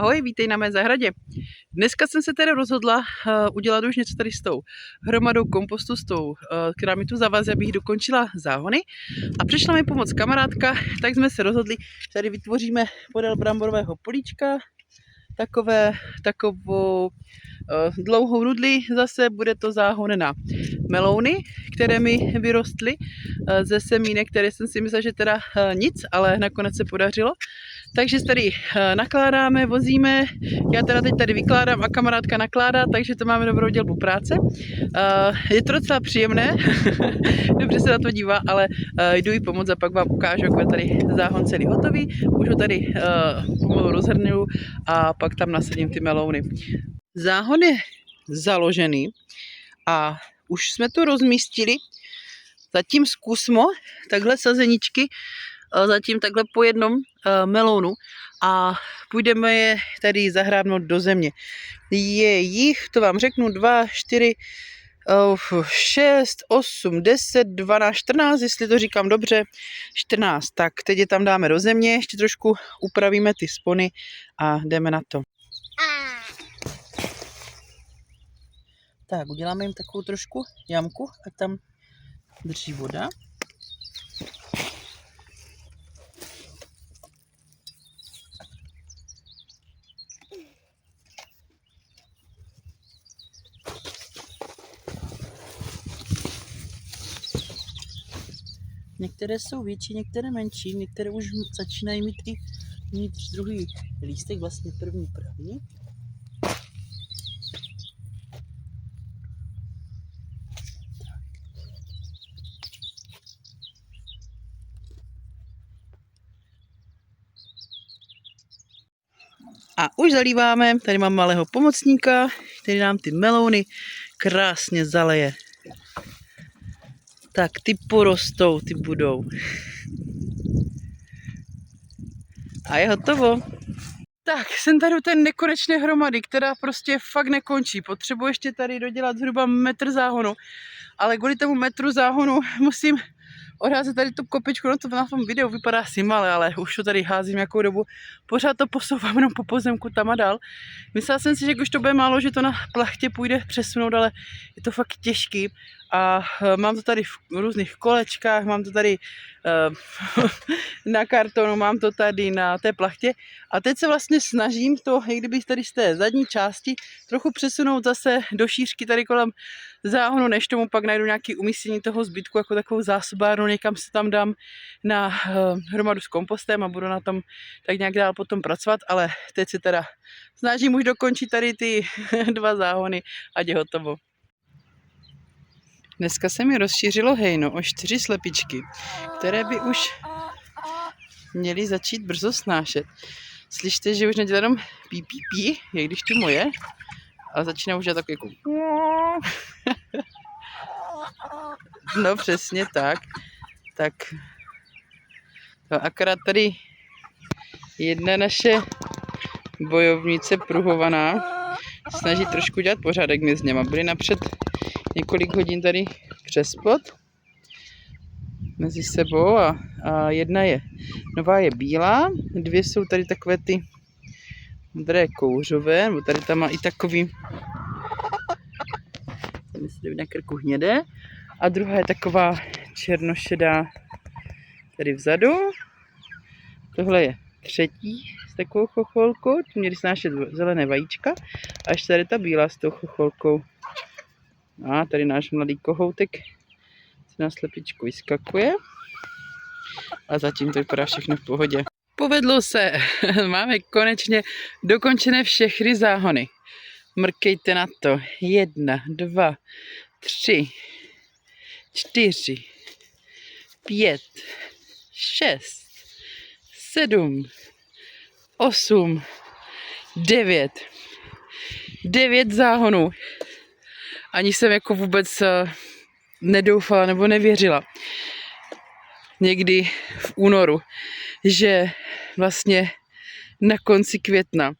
Ahoj, vítej na mé zahradě. Dneska jsem se tedy rozhodla udělat už něco tady s tou hromadou kompostu, která mi tu zavazí, abych dokončila záhony. A přišla mi pomoct kamarádka, tak jsme se rozhodli, že tady vytvoříme podél bramborového políčka takovou dlouhou nudli. Zase bude to záhon na melouny, které mi vyrostly ze semínek, které jsem si myslela, že teda nic, ale nakonec se podařilo. Takže tady nakládáme, vozíme, já teda teď tady vykládám a kamarádka nakládá, takže to máme dobrou dělbu práce. Je to docela příjemné, dobře se na to dívá, ale jdu jí pomoct a pak vám ukážu, jak je tady záhon celý hotový. Už ho tady pomalu rozhrnu a pak tam nasadím ty melouny. Záhon je založený a už jsme to rozmístili. Zatím zkusmo takhle sazeničky, zatím takhle po jednom melounu a půjdeme je tady zahrábnout do země. Je jich, to vám řeknu, 2, 4, 6, 8, 10, 12, 14, jestli to říkám dobře, 14. Tak teď je tam dáme do země, ještě trošku upravíme ty spony a jdeme na to. Tak, uděláme jim takovou trošku jamku, ať tam drží voda. Některé jsou větší, některé menší, některé už začínají mít i druhý lístek, vlastně první pravý. A už zalíváme, tady mám malého pomocníka, který nám ty melouny krásně zaleje. Tak ty porostou, ty budou. A je hotovo. Tak, jsem tady u té nekonečné hromady, která prostě fakt nekončí. Potřebuji ještě tady dodělat zhruba metr záhonu. Ale kvůli tomu metru záhonu musím odházet tady tu kopičku. No to na tom videu vypadá asi malé, ale už to tady házím nějakou dobu. Pořád to posouvám jenom po pozemku tam a dál. Myslela jsem si, že už to bude málo, že to na plachtě půjde přesunout, ale je to fakt těžký. A mám to tady v různých kolečkách, mám to tady na kartonu, mám to tady na té plachtě. A teď se vlastně snažím to, i kdyby tady z té zadní části, trochu přesunout zase do šířky tady kolem záhonu, než tomu pak najdu nějaké umístění toho zbytku, jako takovou zásobárnu, někam se tam dám na hromadu s kompostem a budu na tom tak nějak dál potom pracovat, ale teď se teda snažím už dokončit tady ty 2 záhony, ať je hotovo. Dneska se mi rozšířilo hejno o 4 slepičky, které by už měly začít brzo snášet. Slyšte, že už nedělá jenom pí, pí, pí, jak když tu moje, a začíná už dělat takový jako... No přesně tak. Tak to akorát tady jedna naše bojovnice pruhovaná snaží trošku dělat pořádek mezi něma. Byli napřed několik hodin tady přes plot mezi sebou a jedna je nová, je bílá, 2 jsou tady takové ty modré kouřové, nebo tady tam má i takový, tady se na krku hnědé, a druhá je taková černošedá tady vzadu. Tohle je třetí s takovou chocholkou, tu měli snášet zelené vajíčka, a ještě tady ta bílá s tou chocholkou. A tady náš mladý kohoutek se na slepičku vyskakuje a zatím to vypadá všechno v pohodě. Povedlo se, máme konečně dokončené všechny záhony. Mrkejte na to. 1, 2, 3, 4, 5, 6, 7, 8, 9. 9 záhonů. Ani jsem jako vůbec nedoufala nebo nevěřila někdy v únoru, že vlastně na konci května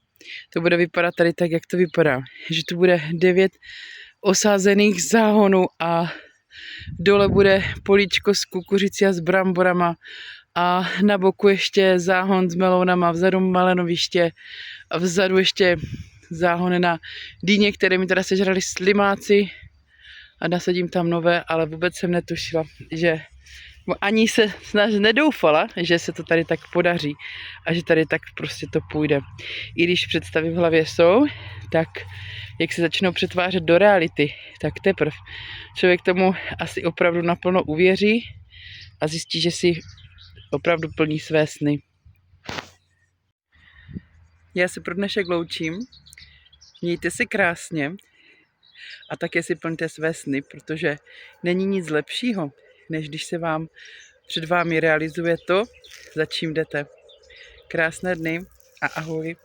to bude vypadat tady tak, jak to vypadá. Že to bude 9 osázených záhonů a dole bude políčko s kukuřicí a s bramborama a na boku ještě záhon s melounama, vzadu malenoviště a vzadu ještě záhon na dýně, které mi teda sežrali slimáci a nasadím tam nové, ale vůbec jsem netušila, že ani se snaž nedoufala, že se to tady tak podaří a že tady tak prostě to půjde. I když představy v hlavě jsou, tak jak se začnou přetvářet do reality, tak teprve člověk tomu asi opravdu naplno uvěří a zjistí, že si opravdu plní své sny. Já se pro dnešek loučím. Mějte se krásně a také si plňte své sny, protože není nic lepšího, než když se vám před vámi realizuje to, za čím jdete. Krásné dny a ahoj.